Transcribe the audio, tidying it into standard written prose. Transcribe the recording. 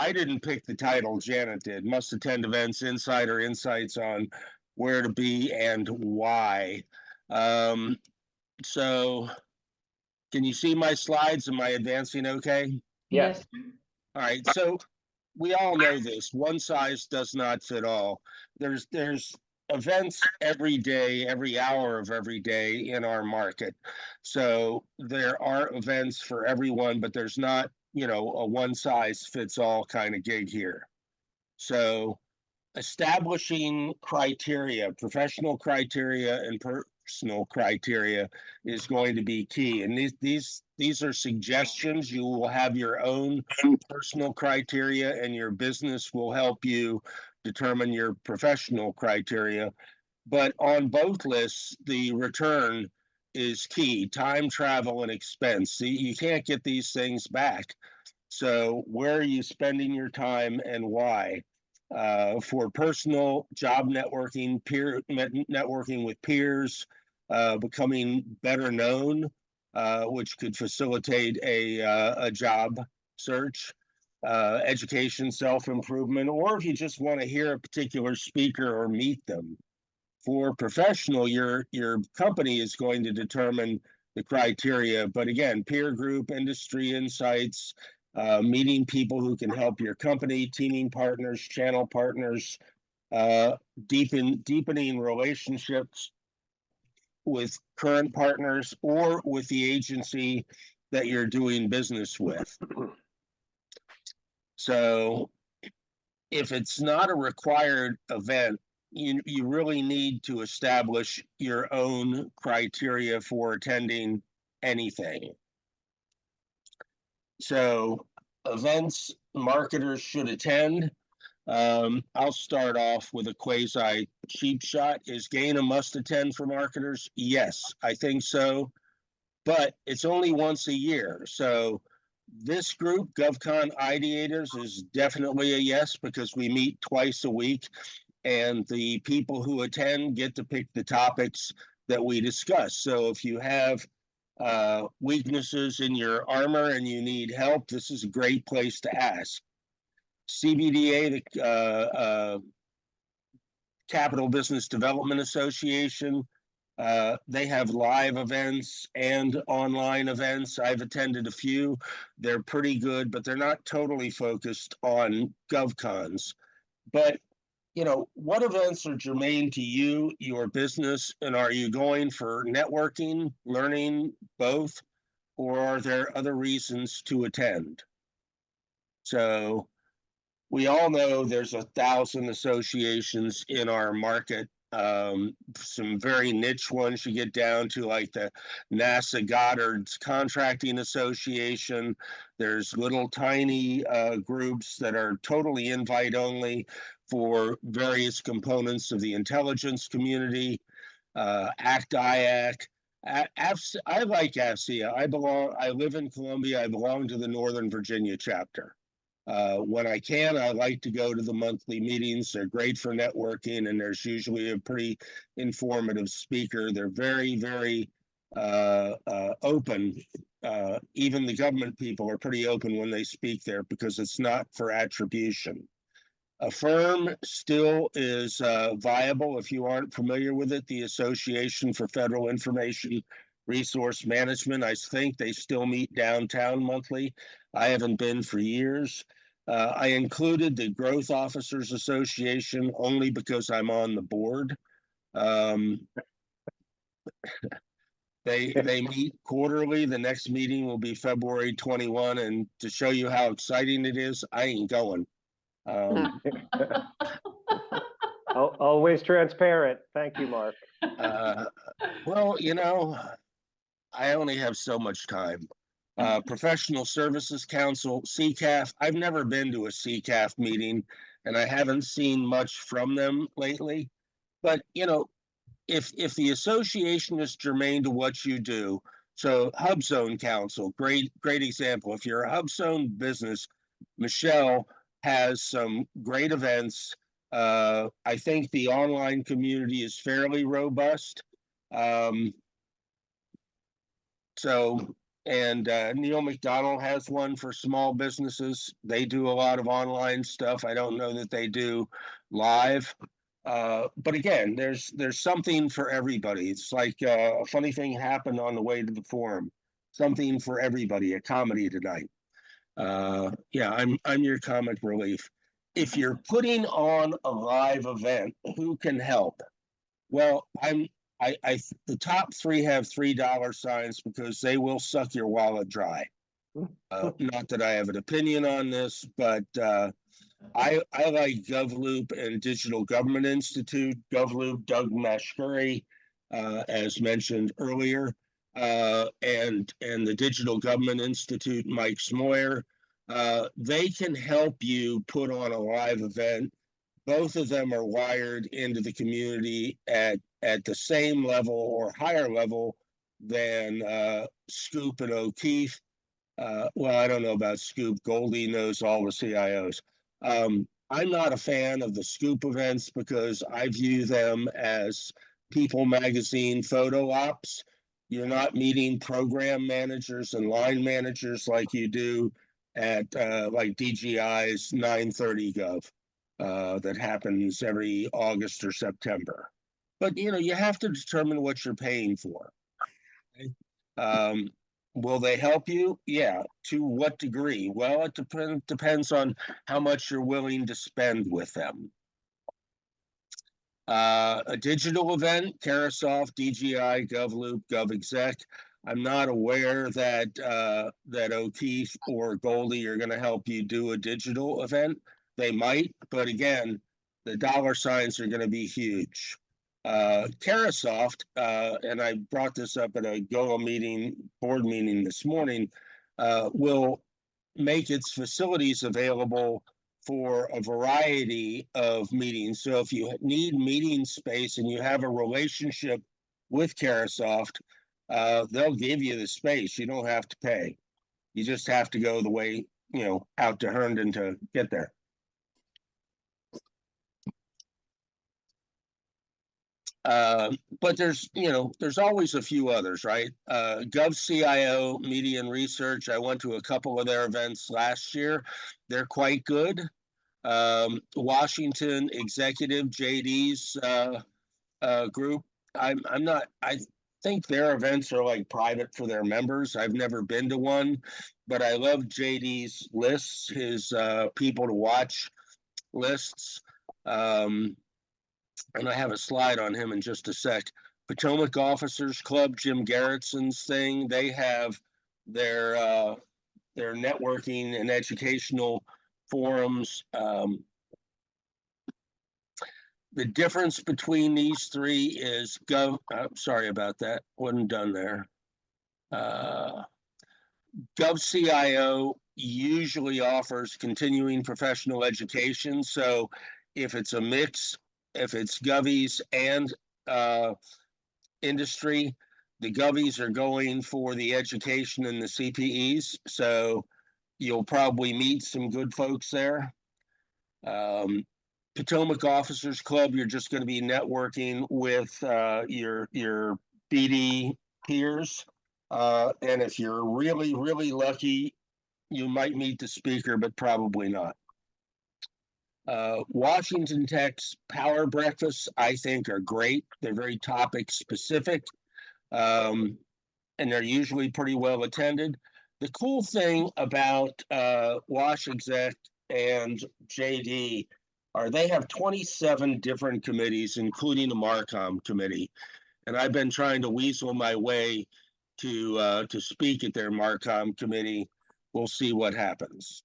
I didn't pick the title, Janet did. Must attend events, insider insights on where to be and why. So can you see my slides? Am I advancing okay? Yes. All right, so we all know this. One size does not fit all. There's events every day, every hour of every day in our market. So there are events for everyone, but there's not, a one size fits all kind of gig here. So establishing criteria, professional criteria and personal criteria is going to be key. And these are suggestions. You will have your own personal criteria, and your business will help you determine your professional criteria. But on both lists, the return is key: time, travel, and expense. See, you can't get these things back. So where are you spending your time and why? For personal, job networking, peer networking with peers, becoming better known, which could facilitate a job search, education, self-improvement, or if you just want to hear a particular speaker or meet them. For professional, your company is going to determine the criteria, but again, peer group, industry insights, meeting people who can help your company, teaming partners, channel partners, deepening relationships with current partners or with the agency that you're doing business with. So if it's not a required event, you really need to establish your own criteria for attending anything. So events marketers should attend. I'll start off with a quasi cheap shot. Is GAIN a must attend for marketers? Yes, I think so, but it's only once a year. So this group, GovCon Ideators, is definitely a yes, because we meet twice a week, and the people who attend get to pick the topics that we discuss. So if you have weaknesses in your armor and you need help, this is a great place to ask. CBDA, the Capital Business Development Association, they have live events and online events. I've attended a few. They're pretty good, but they're not totally focused on GovCons. But what events are germane to you, your business, and are you going for networking, learning, both, or are there other reasons to attend? So we all know there's 1,000 associations in our market. Some very niche ones you get down to, like the NASA Goddard's Contracting Association. There's little tiny groups that are totally invite only for various components of the intelligence community. ACT-IAC. I like AFCIA. I live in Columbia. I belong to the Northern Virginia chapter. When I can, I like to go to the monthly meetings. They're great for networking, and there's usually a pretty informative speaker. They're very, very open. Even the government people are pretty open when they speak there, because it's not for attribution. Affirm still is viable if you aren't familiar with it. The Association for Federal Information Resource Management. I think they still meet downtown monthly. I haven't been for years. I included the Growth Officers Association only because I'm on the board. They meet quarterly. The next meeting will be February 21, and to show you how exciting it is, I ain't going. Always transparent. Thank you, Mark. Well, I only have so much time. Professional Services Council, CCAF. I've never been to a CCAF meeting, and I haven't seen much from them lately. But if the association is germane to what you do, so Hub Zone Council, great example. If you're a Hub Zone business, Michelle has some great events. I think the online community is fairly robust. So Neil McDonald has one for small businesses. They do a lot of online stuff. I don't know that they do live. But again, there's something for everybody. It's like a funny thing happened on the way to the forum. Something for everybody, a comedy tonight. Yeah, I'm your comic relief. If you're putting on a live event, who can help? Well, the top three have $3 signs because they will suck your wallet dry. Not that I have an opinion on this, but I like GovLoop and Digital Government Institute. GovLoop, Doug Mashkuri, as mentioned earlier, and the Digital Government Institute, Mike Smoyer. They can help you put on a live event. Both of them are wired into the community at the same level or higher level than Scoop and O'Keefe. Well, I don't know about Scoop. Goldie knows all the CIOs. I'm not a fan of the Scoop events because I view them as People Magazine photo ops. You're not meeting program managers and line managers like you do at like DGI's 930 Gov that happens every August or September. But you have to determine what you're paying for. Okay? Will they help you? Yeah. To what degree? Well, it depends on how much you're willing to spend with them. A digital event, Carasoft, DGI, GovLoop, GovExec. I'm not aware that that O'Keefe or Goldie are going to help you do a digital event. They might, but again, the dollar signs are going to be huge. Carasoft, and I brought this up at a GOA board meeting this morning, will make its facilities available for a variety of meetings. So if you need meeting space and you have a relationship with Carasoft, they'll give you the space. You don't have to pay. You just have to go the way, out to Herndon to get there. But there's always a few others, right? GovCIO Media and Research. I went to a couple of their events last year. They're quite good. Washington Executive, JD's group. I think their events are like private for their members. I've never been to one, but I love JD's lists, his people to watch lists. And I have a slide on him in just a sec. Potomac Officers Club, Jim Garretson's thing. They have their networking and educational forums. The difference between these three is sorry about that. Wasn't done there. GovCIO usually offers continuing professional education. So if it's a mix, if it's Govies and industry, the Govies are going for the education and the CPEs. So you'll probably meet some good folks there. Potomac Officers Club, you're just going to be networking with your BD peers. And if you're really, really lucky, you might meet the speaker, but probably not. Washington Tech's power breakfasts, I think, are great. They're very topic specific, and they're usually pretty well attended. The cool thing about Wash Exec and JD are they have 27 different committees, including the Marcom committee. And I've been trying to weasel my way to speak at their Marcom committee. We'll see what happens.